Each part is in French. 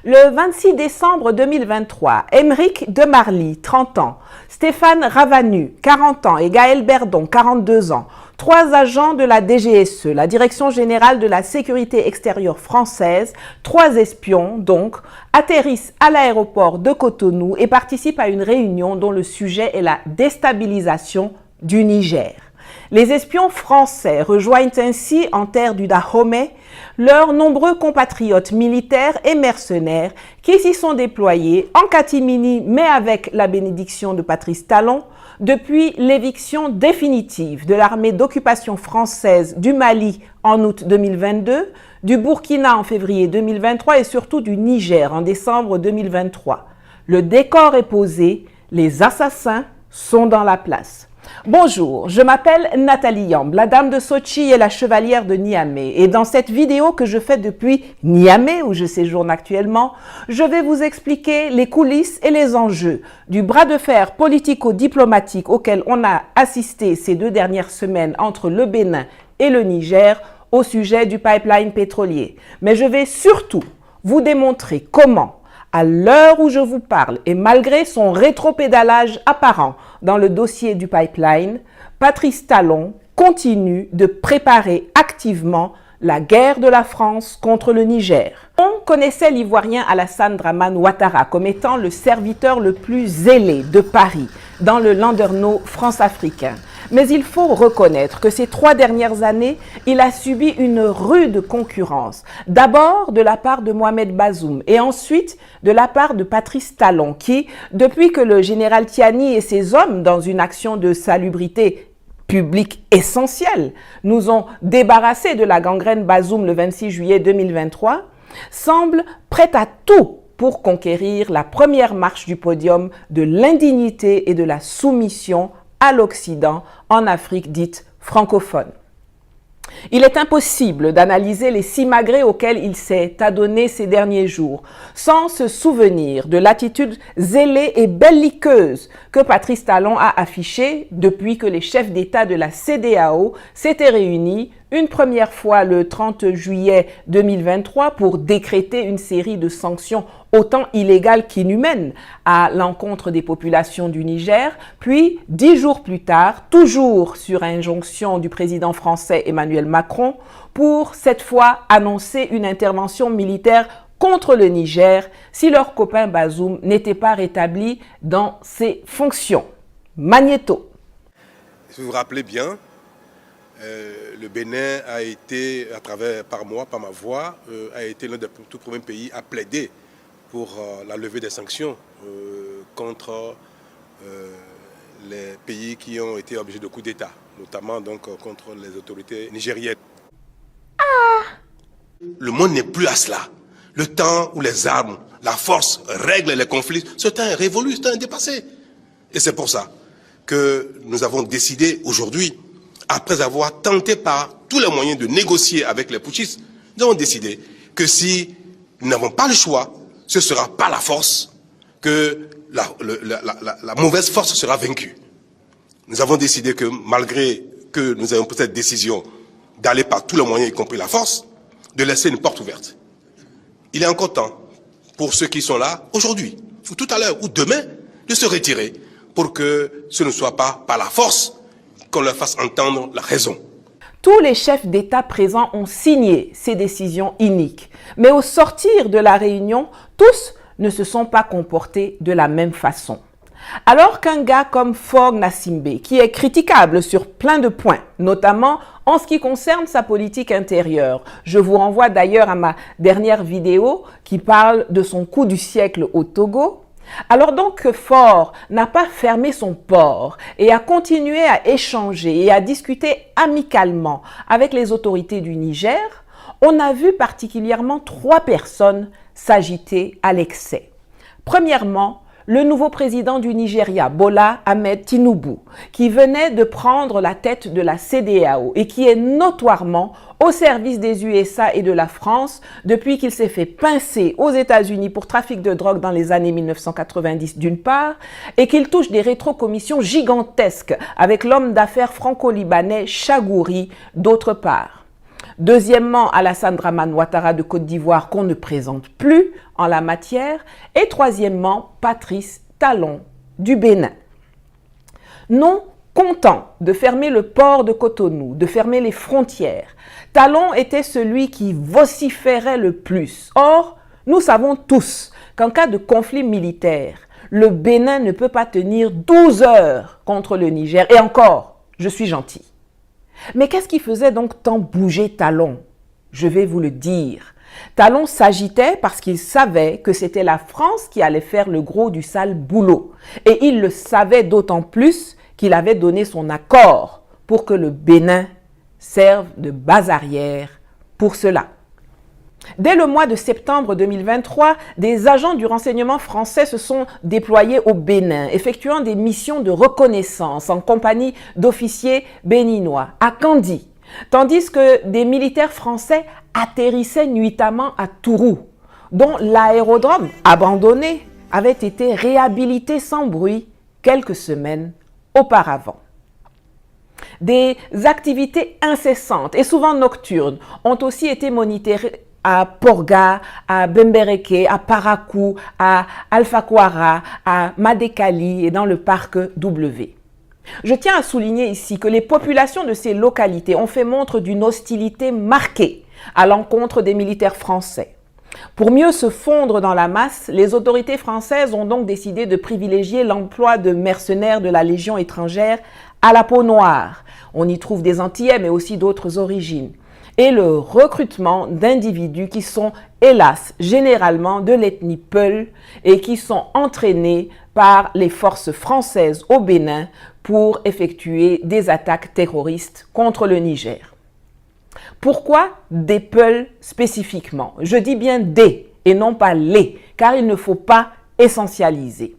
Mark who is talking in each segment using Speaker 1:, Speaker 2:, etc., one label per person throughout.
Speaker 1: Le 26 décembre 2023, Aymeric de Marly, 30 ans, Stéphane Ravanu, 40 ans et Gaël Berdon, 42 ans, trois agents de la DGSE, la Direction Générale de la Sécurité Extérieure française, trois espions donc, atterrissent à l'aéroport de Cotonou et participent à une réunion dont le sujet est la déstabilisation du Niger. Les espions français rejoignent ainsi en terre du Dahomey leurs nombreux compatriotes militaires et mercenaires qui s'y sont déployés en catimini mais avec la bénédiction de Patrice Talon depuis l'éviction définitive de l'armée d'occupation française du Mali en août 2022, du Burkina en février 2023 et surtout du Niger en décembre 2023. Le décor est posé, les assassins sont dans la place. Bonjour, je m'appelle Nathalie Yamb, la dame de Sochi et la chevalière de Niamey. Et dans cette vidéo que je fais depuis Niamey, où je séjourne actuellement, je vais vous expliquer les coulisses et les enjeux du bras de fer politico-diplomatique auquel on a assisté ces 2 dernières semaines entre le Bénin et le Niger au sujet du pipeline pétrolier. Mais je vais surtout vous démontrer comment, à l'heure où je vous parle et malgré son rétropédalage apparent dans le dossier du pipeline, Patrice Talon continue de préparer activement la guerre de la France contre le Niger. On connaissait l'Ivoirien Alassane Dramane Ouattara comme étant le serviteur le plus zélé de Paris dans le landerneau france-africain. Mais il faut reconnaître que ces 3 dernières années, il a subi une rude concurrence. D'abord de la part de Mohamed Bazoum et ensuite de la part de Patrice Talon qui, depuis que le général Tiani et ses hommes, dans une action de salubrité publique essentielle, nous ont débarrassés de la gangrène Bazoum le 26 juillet 2023, semblent prêts à tout pour conquérir la première marche du podium de l'indignité et de la soumission à l'Occident en Afrique dite francophone. Il est impossible d'analyser les simagrées auxquelles il s'est adonné ces derniers jours sans se souvenir de l'attitude zélée et belliqueuse que Patrice Talon a affichée depuis que les chefs d'État de la CEDEAO s'étaient réunis une première fois le 30 juillet 2023 pour décréter une série de sanctions autant illégales qu'inhumaines à l'encontre des populations du Niger, puis 10 jours plus tard, toujours sur injonction du président français Emmanuel Macron, pour cette fois annoncer une intervention militaire contre le Niger si leur copain Bazoum n'était pas rétabli dans ses fonctions. Magnéto.
Speaker 2: Si vous vous rappelez bien, le Bénin a été, par ma voix, a été l'un des tout premiers pays à plaider pour la levée des sanctions contre les pays qui ont été objets de coups d'État, notamment donc contre les autorités nigériennes. Le monde n'est plus à cela. Le temps où les armes, la force règlent les conflits, ce temps est révolu, ce temps est dépassé. Et c'est pour ça que nous avons décidé aujourd'hui, après avoir tenté par tous les moyens de négocier avec les putschistes, nous avons décidé que si nous n'avons pas le choix, ce ne sera pas la force, que la mauvaise force sera vaincue. Nous avons décidé que malgré que nous ayons pris cette décision d'aller par tous les moyens, y compris la force, de laisser une porte ouverte. Il est encore temps pour ceux qui sont là aujourd'hui, ou tout à l'heure, ou demain, de se retirer pour que ce ne soit pas par la force qu'on leur fasse entendre la raison.
Speaker 1: Tous les chefs d'État présents ont signé ces décisions iniques. Mais au sortir de la réunion, tous ne se sont pas comportés de la même façon. Alors qu'un gars comme Faure Gnassingbé, qui est critiquable sur plein de points, notamment en ce qui concerne sa politique intérieure, je vous renvoie d'ailleurs à ma dernière vidéo qui parle de son coup du siècle au Togo, alors donc que Faure n'a pas fermé son port et a continué à échanger et à discuter amicalement avec les autorités du Niger, on a vu particulièrement 3 personnes s'agiter à l'excès. Premièrement, le nouveau président du Nigeria, Bola Ahmed Tinubu, qui venait de prendre la tête de la CEDEAO et qui est notoirement au service des USA et de la France depuis qu'il s'est fait pincer aux États-Unis pour trafic de drogue dans les années 1990 d'une part et qu'il touche des rétrocommissions gigantesques avec l'homme d'affaires franco-libanais Chagouri d'autre part. Deuxièmement, Alassane Dramane Ouattara de Côte d'Ivoire qu'on ne présente plus en la matière. Et troisièmement, Patrice Talon du Bénin. Non content de fermer le port de Cotonou, de fermer les frontières, Talon était celui qui vociférait le plus. Or, nous savons tous qu'en cas de conflit militaire, le Bénin ne peut pas tenir 12 heures contre le Niger. Et encore, je suis gentil. Mais qu'est-ce qui faisait donc tant bouger Talon? Je vais vous le dire. Talon s'agitait parce qu'il savait que c'était la France qui allait faire le gros du sale boulot. Et il le savait d'autant plus qu'il avait donné son accord pour que le Bénin serve de base arrière pour cela. Dès le mois de septembre 2023, des agents du renseignement français se sont déployés au Bénin, effectuant des missions de reconnaissance en compagnie d'officiers béninois à Kandji, tandis que des militaires français atterrissaient nuitamment à Tourou, dont l'aérodrome abandonné avait été réhabilité sans bruit quelques semaines auparavant. Des activités incessantes et souvent nocturnes ont aussi été monitorées à Porga, à Bembereke, à Parakou, à Alpha Kouara, à Madekali et dans le parc W. Je tiens à souligner ici que les populations de ces localités ont fait montre d'une hostilité marquée à l'encontre des militaires français. Pour mieux se fondre dans la masse, les autorités françaises ont donc décidé de privilégier l'emploi de mercenaires de la Légion étrangère à la peau noire. On y trouve des Antillais, mais aussi d'autres origines. Et le recrutement d'individus qui sont, hélas, généralement de l'ethnie Peul et qui sont entraînés par les forces françaises au Bénin pour effectuer des attaques terroristes contre le Niger. Pourquoi des Peuls spécifiquement? Je dis bien des et non pas les, car il ne faut pas essentialiser.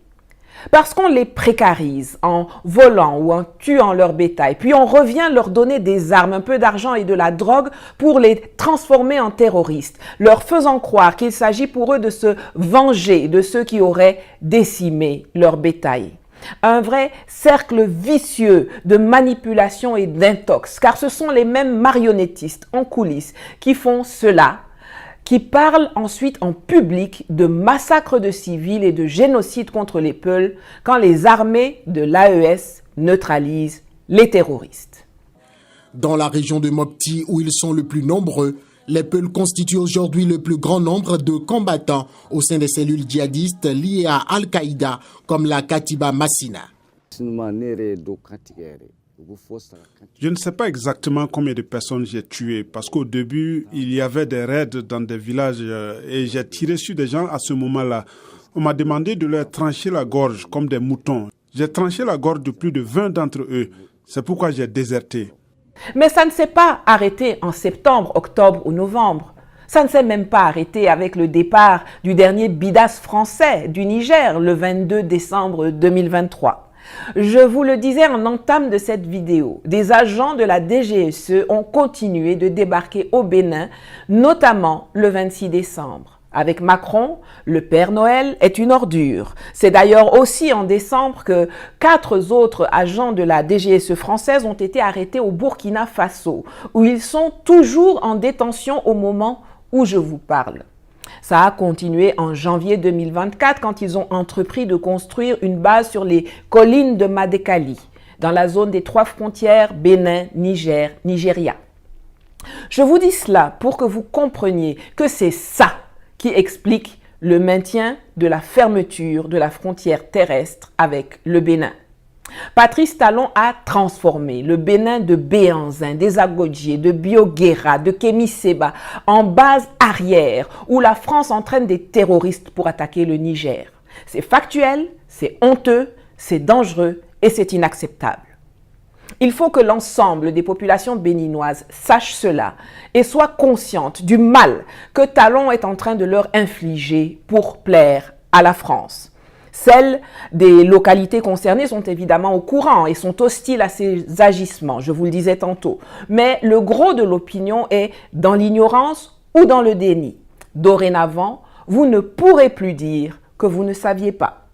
Speaker 1: Parce qu'on les précarise en volant ou en tuant leur bétail, puis on revient leur donner des armes, un peu d'argent et de la drogue pour les transformer en terroristes, leur faisant croire qu'il s'agit pour eux de se venger de ceux qui auraient décimé leur bétail. Un vrai cercle vicieux de manipulation et d'intox, car ce sont les mêmes marionnettistes en coulisses qui font cela, qui parlent ensuite en public de massacres de civils et de génocide contre les Peuls quand les armées de l'AES neutralisent les terroristes.
Speaker 3: Dans la région de Mopti, où ils sont le plus nombreux, les Peuls constituent aujourd'hui le plus grand nombre de combattants au sein des cellules djihadistes liées à Al-Qaïda, comme la Katiba Massina.
Speaker 4: Je ne sais pas exactement combien de personnes j'ai tuées parce qu'au début, il y avait des raids dans des villages et j'ai tiré sur des gens à ce moment-là. On m'a demandé de leur trancher la gorge comme des moutons. J'ai tranché la gorge de plus de 20 d'entre eux. C'est pourquoi j'ai déserté.
Speaker 1: Mais ça ne s'est pas arrêté en septembre, octobre ou novembre. Ça ne s'est même pas arrêté avec le départ du dernier bidas français du Niger le 22 décembre 2023. Je vous le disais en entame de cette vidéo, des agents de la DGSE ont continué de débarquer au Bénin, notamment le 26 décembre. Avec Macron, le Père Noël est une ordure. C'est d'ailleurs aussi en décembre que 4 autres agents de la DGSE française ont été arrêtés au Burkina Faso, où ils sont toujours en détention au moment où je vous parle. Ça a continué en janvier 2024 quand ils ont entrepris de construire une base sur les collines de Madekali, dans la zone des 3 frontières Bénin, Niger, Nigeria. Je vous dis cela pour que vous compreniez que c'est ça qui explique le maintien de la fermeture de la frontière terrestre avec le Bénin. Patrice Talon a transformé le Bénin de Béhanzin, des Agodjié, de Bioguera, de Kémi-Séba en base arrière où la France entraîne des terroristes pour attaquer le Niger. C'est factuel, c'est honteux, c'est dangereux et c'est inacceptable. Il faut que l'ensemble des populations béninoises sachent cela et soient conscientes du mal que Talon est en train de leur infliger pour plaire à la France. Celles des localités concernées sont évidemment au courant et sont hostiles à ces agissements, je vous le disais tantôt. Mais le gros de l'opinion est dans l'ignorance ou dans le déni. Dorénavant, vous ne pourrez plus dire que vous ne saviez pas.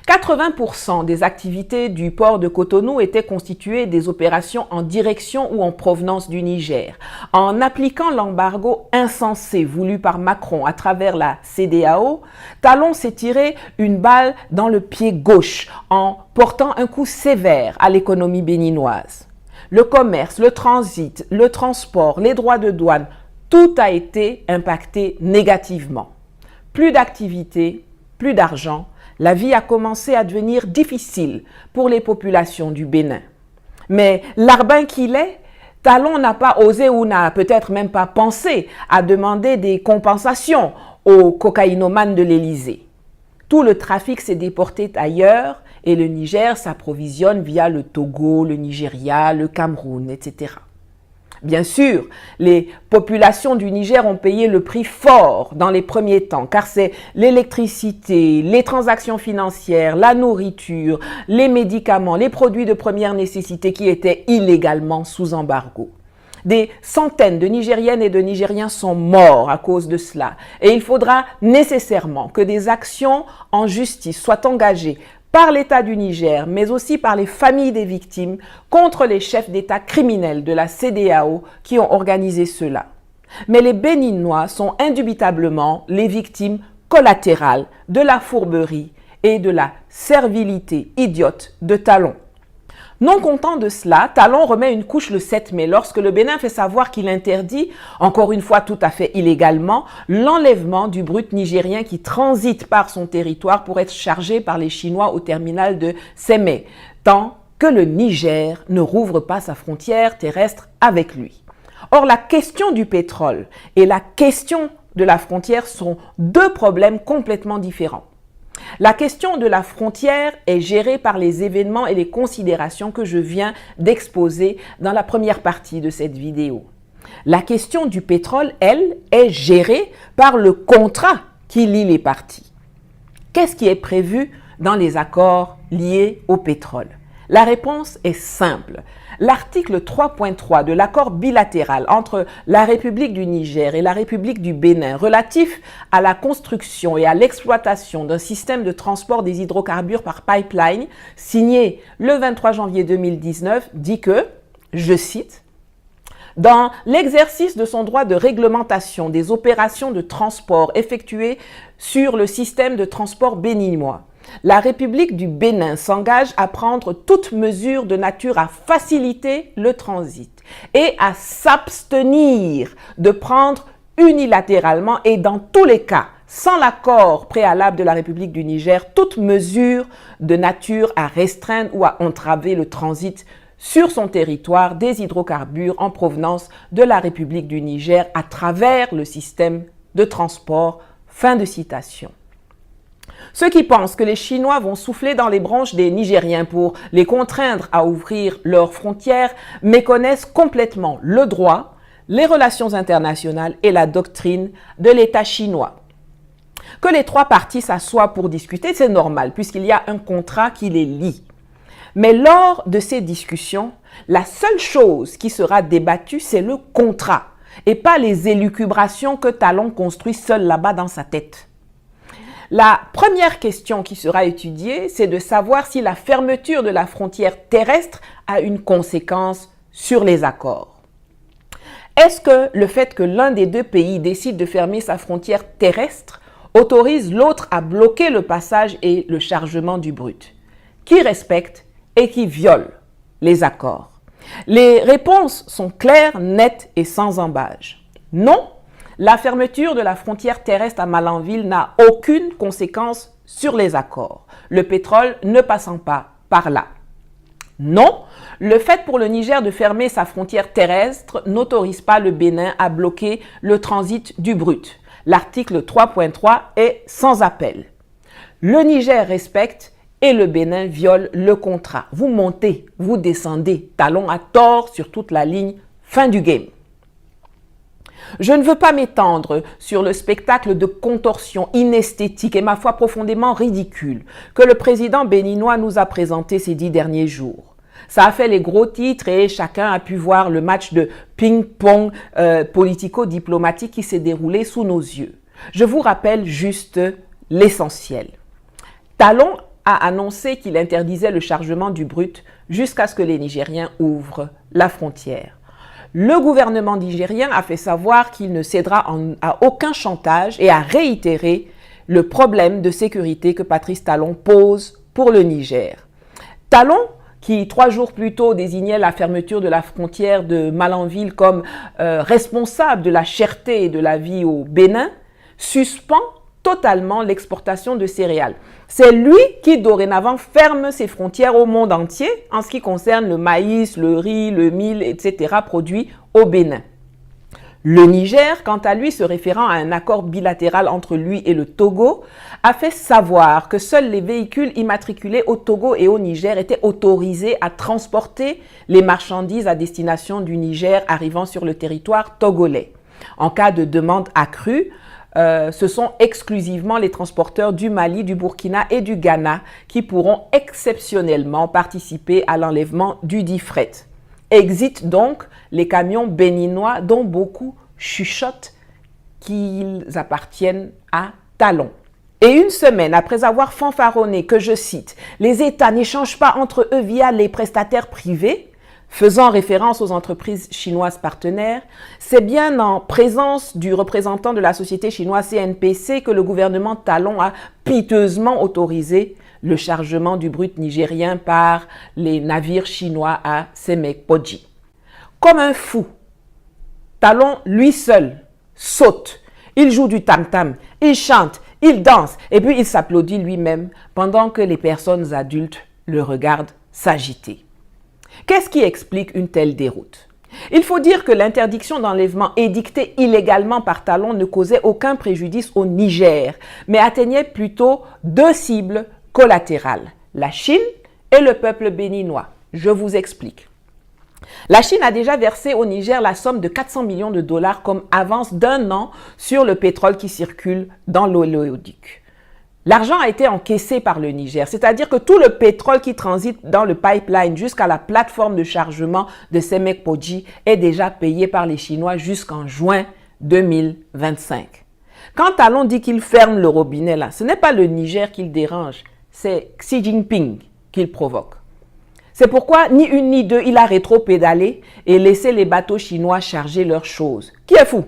Speaker 1: 80% des activités du port de Cotonou étaient constituées des opérations en direction ou en provenance du Niger. En appliquant l'embargo insensé voulu par Macron à travers la CEDEAO, Talon s'est tiré une balle dans le pied gauche en portant un coup sévère à l'économie béninoise. Le commerce, le transit, le transport, les droits de douane, tout a été impacté négativement. Plus d'activité, plus d'argent. La vie a commencé à devenir difficile pour les populations du Bénin. Mais larbin qu'il est, Talon n'a pas osé ou n'a peut-être même pas pensé à demander des compensations aux cocaïnomanes de l'Élysée. Tout le trafic s'est déporté ailleurs et le Niger s'approvisionne via le Togo, le Nigeria, le Cameroun, etc. Bien sûr, les populations du Niger ont payé le prix fort dans les premiers temps, car c'est l'électricité, les transactions financières, la nourriture, les médicaments, les produits de première nécessité qui étaient illégalement sous embargo. Des centaines de Nigériennes et de Nigériens sont morts à cause de cela, et il faudra nécessairement que des actions en justice soient engagées par l'État du Niger, mais aussi par les familles des victimes, contre les chefs d'État criminels de la CEDEAO qui ont organisé cela. Mais les Béninois sont indubitablement les victimes collatérales de la fourberie et de la servilité idiote de Talon. Non content de cela, Talon remet une couche le 7 mai lorsque le Bénin fait savoir qu'il interdit, encore une fois tout à fait illégalement, l'enlèvement du brut nigérien qui transite par son territoire pour être chargé par les Chinois au terminal de Sémé, tant que le Niger ne rouvre pas sa frontière terrestre avec lui. Or, la question du pétrole et la question de la frontière sont deux problèmes complètement différents. La question de la frontière est gérée par les événements et les considérations que je viens d'exposer dans la première partie de cette vidéo. La question du pétrole, elle, est gérée par le contrat qui lie les parties. Qu'est-ce qui est prévu dans les accords liés au pétrole? La réponse est simple. L'article 3.3 de l'accord bilatéral entre la République du Niger et la République du Bénin relatif à la construction et à l'exploitation d'un système de transport des hydrocarbures par pipeline signé le 23 janvier 2019 dit que, je cite, « Dans l'exercice de son droit de réglementation des opérations de transport effectuées sur le système de transport béninois, la République du Bénin s'engage à prendre toute mesure de nature à faciliter le transit et à s'abstenir de prendre unilatéralement et dans tous les cas, sans l'accord préalable de la République du Niger, toute mesure de nature à restreindre ou à entraver le transit sur son territoire des hydrocarbures en provenance de la République du Niger à travers le système de transport. » Fin de citation. Ceux qui pensent que les Chinois vont souffler dans les branches des Nigériens pour les contraindre à ouvrir leurs frontières méconnaissent complètement le droit, les relations internationales et la doctrine de l'État chinois. Que les trois parties s'assoient pour discuter, c'est normal puisqu'il y a un contrat qui les lie. Mais lors de ces discussions, la seule chose qui sera débattue, c'est le contrat et pas les élucubrations que Talon construit seul là-bas dans sa tête. La première question qui sera étudiée, c'est de savoir si la fermeture de la frontière terrestre a une conséquence sur les accords. Est-ce que le fait que l'un des deux pays décide de fermer sa frontière terrestre autorise l'autre à bloquer le passage et le chargement du brut? Qui respecte et qui viole les accords? Les réponses sont claires, nettes et sans embâge. Non. La fermeture de la frontière terrestre à Malanville n'a aucune conséquence sur les accords, le pétrole ne passant pas par là. Non, le fait pour le Niger de fermer sa frontière terrestre n'autorise pas le Bénin à bloquer le transit du brut. L'article 3.3 est sans appel. Le Niger respecte et le Bénin viole le contrat. Vous montez, vous descendez, Talon à tort sur toute la ligne, fin du game. Je ne veux pas m'étendre sur le spectacle de contorsion inesthétique et ma foi profondément ridicule que le président béninois nous a présenté ces 10 derniers jours. Ça a fait les gros titres et chacun a pu voir le match de ping-pong politico-diplomatique qui s'est déroulé sous nos yeux. Je vous rappelle juste l'essentiel. Talon a annoncé qu'il interdisait le chargement du brut jusqu'à ce que les Nigériens ouvrent la frontière. Le gouvernement nigérien a fait savoir qu'il ne cédera à aucun chantage et a réitéré le problème de sécurité que Patrice Talon pose pour le Niger. Talon, qui 3 jours plus tôt désignait la fermeture de la frontière de Malanville comme responsable de la cherté et de la vie au Bénin, suspend totalement l'exportation de céréales. C'est lui qui dorénavant ferme ses frontières au monde entier en ce qui concerne le maïs, le riz, le mil, etc. produits au Bénin. Le Niger, quant à lui, se référant à un accord bilatéral entre lui et le Togo, a fait savoir que seuls les véhicules immatriculés au Togo et au Niger étaient autorisés à transporter les marchandises à destination du Niger arrivant sur le territoire togolais. En cas de demande accrue, ce sont exclusivement les transporteurs du Mali, du Burkina et du Ghana qui pourront exceptionnellement participer à l'enlèvement du dit fret. Exit donc les camions béninois dont beaucoup chuchotent qu'ils appartiennent à Talon. Et une semaine après avoir fanfaronné que, je cite, « les États n'échangent pas entre eux via les prestataires privés », faisant référence aux entreprises chinoises partenaires, c'est bien en présence du représentant de la société chinoise CNPC que le gouvernement Talon a piteusement autorisé le chargement du brut nigérien par les navires chinois à Semekpodji. Comme un fou, Talon, lui seul, saute, il joue du tam-tam, il chante, il danse et puis il s'applaudit lui-même pendant que les personnes adultes le regardent s'agiter. Qu'est-ce qui explique une telle déroute? Il faut dire que l'interdiction d'enlèvement édictée illégalement par Talon ne causait aucun préjudice au Niger, mais atteignait plutôt 2 cibles collatérales, la Chine et le peuple béninois. Je vous explique. La Chine a déjà versé au Niger la somme de 400 millions de dollars comme avance d'1 an sur le pétrole qui circule dans l'oléoduc. L'argent a été encaissé par le Niger, c'est-à-dire que tout le pétrole qui transite dans le pipeline jusqu'à la plateforme de chargement de Semekpodji est déjà payé par les Chinois jusqu'en juin 2025. Quand Talon dit qu'il ferme le robinet là, ce n'est pas le Niger qu'il dérange, c'est Xi Jinping qu'il provoque. C'est pourquoi, ni une ni deux, il a rétro-pédalé et laissé les bateaux chinois charger leurs choses. Qui est fou?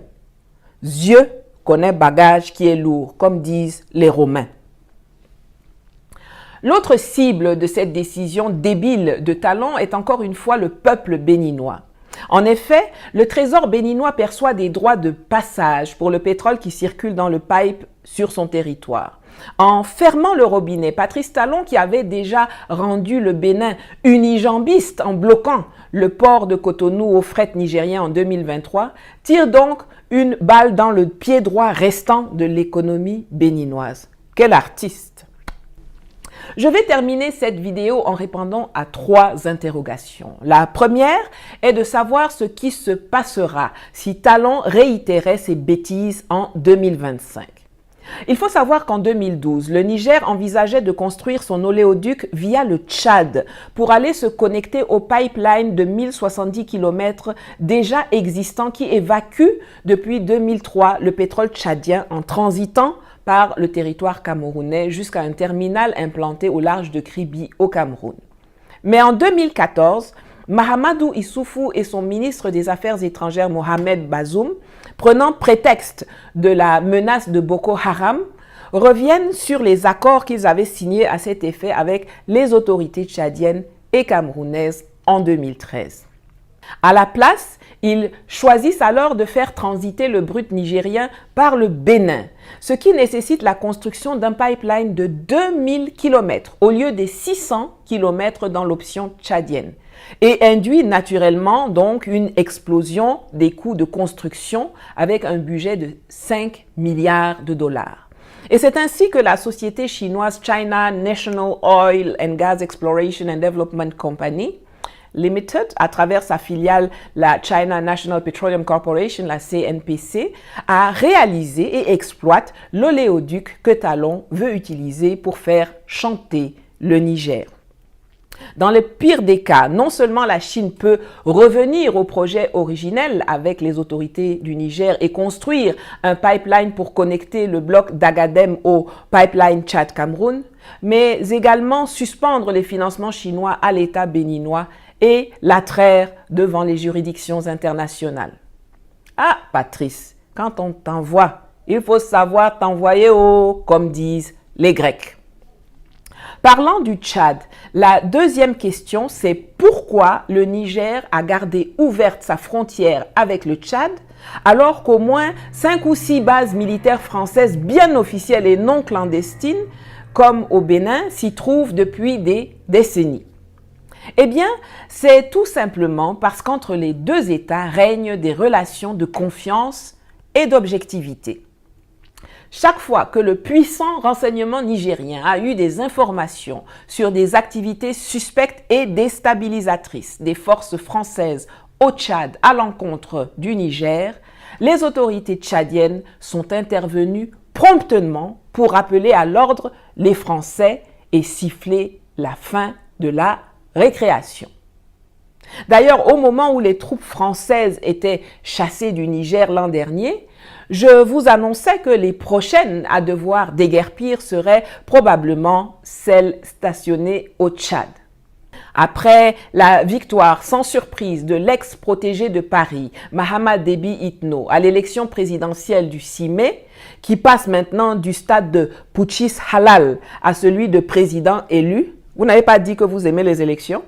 Speaker 1: Dieu connaît bagage qui est lourd, comme disent les Romains. L'autre cible de cette décision débile de Talon est encore une fois le peuple béninois. En effet, le Trésor béninois perçoit des droits de passage pour le pétrole qui circule dans le pipe sur son territoire. En fermant le robinet, Patrice Talon, qui avait déjà rendu le Bénin unijambiste en bloquant le port de Cotonou au fret nigérien en 2023, tire donc une balle dans le pied droit restant de l'économie béninoise. Quel artiste! Je vais terminer cette vidéo en répondant à 3 interrogations. La première est de savoir ce qui se passera si Talon réitérait ses bêtises en 2025. Il faut savoir qu'en 2012, le Niger envisageait de construire son oléoduc via le Tchad pour aller se connecter au pipeline de 1070 km déjà existant qui évacue depuis 2003 le pétrole tchadien en transitant par le territoire camerounais jusqu'à un terminal implanté au large de Kribi au Cameroun. Mais en 2014, Mahamadou Issoufou et son ministre des Affaires étrangères Mohamed Bazoum, prenant prétexte de la menace de Boko Haram, reviennent sur les accords qu'ils avaient signés à cet effet avec les autorités tchadiennes et camerounaises en 2013. À la place, ils choisissent alors de faire transiter le brut nigérien par le Bénin, ce qui nécessite la construction d'un pipeline de 2000 km au lieu des 600 km dans l'option tchadienne et induit naturellement donc une explosion des coûts de construction avec un budget de 5 milliards de dollars. Et c'est ainsi que la société chinoise China National Oil and Gas Exploration and Development Company Limited, à travers sa filiale, la China National Petroleum Corporation, la CNPC, a réalisé et exploite l'oléoduc que Talon veut utiliser pour faire chanter le Niger. Dans le pire des cas, non seulement la Chine peut revenir au projet originel avec les autorités du Niger et construire un pipeline pour connecter le bloc d'Agadem au pipeline Tchad-Cameroun, mais également suspendre les financements chinois à l'État béninois et la traire devant les juridictions internationales. Ah, Patrice, quand on t'envoie, il faut savoir t'envoyer haut, comme disent les Grecs. Parlant du Tchad, la deuxième question, c'est pourquoi le Niger a gardé ouverte sa frontière avec le Tchad, alors qu'au moins 5 ou 6 bases militaires françaises bien officielles et non clandestines, comme au Bénin, s'y trouvent depuis des décennies. Eh bien, c'est tout simplement parce qu'entre les deux États règnent des relations de confiance et d'objectivité. Chaque fois que le puissant renseignement nigérien a eu des informations sur des activités suspectes et déstabilisatrices des forces françaises au Tchad à l'encontre du Niger, les autorités tchadiennes sont intervenues promptement pour rappeler à l'ordre les Français et siffler la fin de la récréation. D'ailleurs, au moment où les troupes françaises étaient chassées du Niger l'an dernier, je vous annonçais que les prochaines à devoir déguerpir seraient probablement celles stationnées au Tchad. Après la victoire sans surprise de l'ex-protégé de Paris, Mahamat Déby Itno, à l'élection présidentielle du 6 mai, qui passe maintenant du stade de putschiste halal à celui de président élu, vous n'avez pas dit que vous aimez les élections?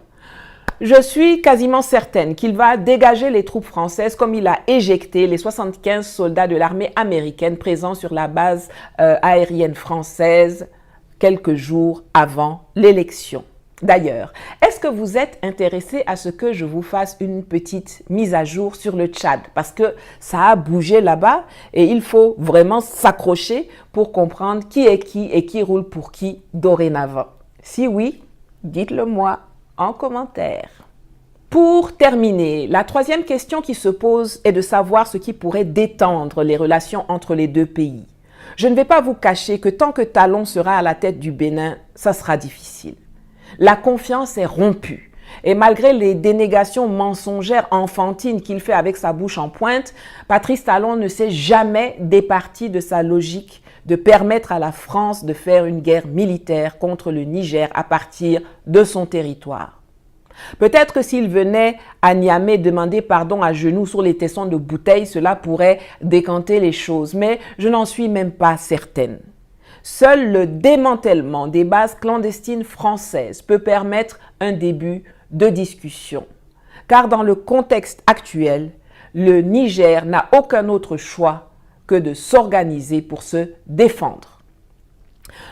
Speaker 1: Je suis quasiment certaine qu'il va dégager les troupes françaises comme il a éjecté les 75 soldats de l'armée américaine présents sur la base aérienne française quelques jours avant l'élection. D'ailleurs, est-ce que vous êtes intéressé à ce que je vous fasse une petite mise à jour sur le Tchad? Parce que ça a bougé là-bas et il faut vraiment s'accrocher pour comprendre qui est qui et qui roule pour qui dorénavant. Si oui, dites-le moi en commentaire. Pour terminer, la troisième question qui se pose est de savoir ce qui pourrait détendre les relations entre les deux pays. Je ne vais pas vous cacher que tant que Talon sera à la tête du Bénin, ça sera difficile. La confiance est rompue et malgré les dénégations mensongères enfantines qu'il fait avec sa bouche en pointe, Patrice Talon ne s'est jamais départi de sa logique de permettre à la France de faire une guerre militaire contre le Niger à partir de son territoire. Peut-être que s'il venait à Niamey demander pardon à genoux sur les tessons de bouteilles, cela pourrait décanter les choses, mais je n'en suis même pas certaine. Seul le démantèlement des bases clandestines françaises peut permettre un début de discussion. Car dans le contexte actuel, le Niger n'a aucun autre choix que de s'organiser pour se défendre.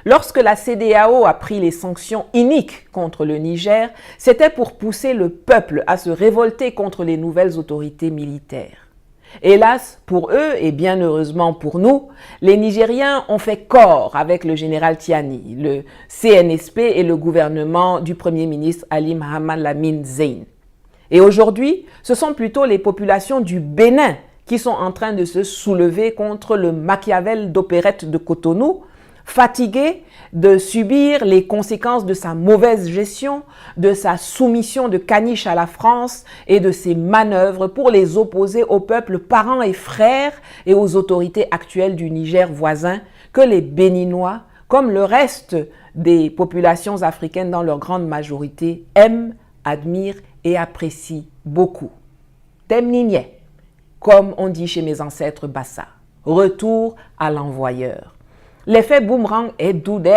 Speaker 1: Lorsque la CEDEAO a pris les sanctions iniques contre le Niger, c'était pour pousser le peuple à se révolter contre les nouvelles autorités militaires. Hélas, pour eux et bien heureusement pour nous, les Nigériens ont fait corps avec le général Tiani, le CNSP et le gouvernement du Premier ministre Ali Mohamed Lamine Zein. Et aujourd'hui, ce sont plutôt les populations du Bénin qui sont en train de se soulever contre le Machiavel d'opérette de Cotonou, fatigués de subir les conséquences de sa mauvaise gestion, de sa soumission de caniche à la France et de ses manœuvres pour les opposer aux peuples parents et frères et aux autorités actuelles du Niger voisin que les Béninois, comme le reste des populations africaines dans leur grande majorité, aiment, admirent et apprécient beaucoup. Temnigne, comme on dit chez mes ancêtres Bassa. Retour à l'envoyeur. L'effet boomerang est doudé.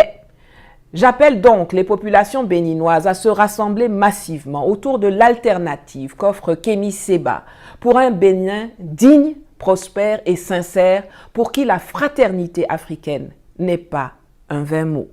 Speaker 1: J'appelle donc les populations béninoises à se rassembler massivement autour de l'alternative qu'offre Kémy Séba pour un Bénin digne, prospère et sincère pour qui la fraternité africaine n'est pas un vain mot.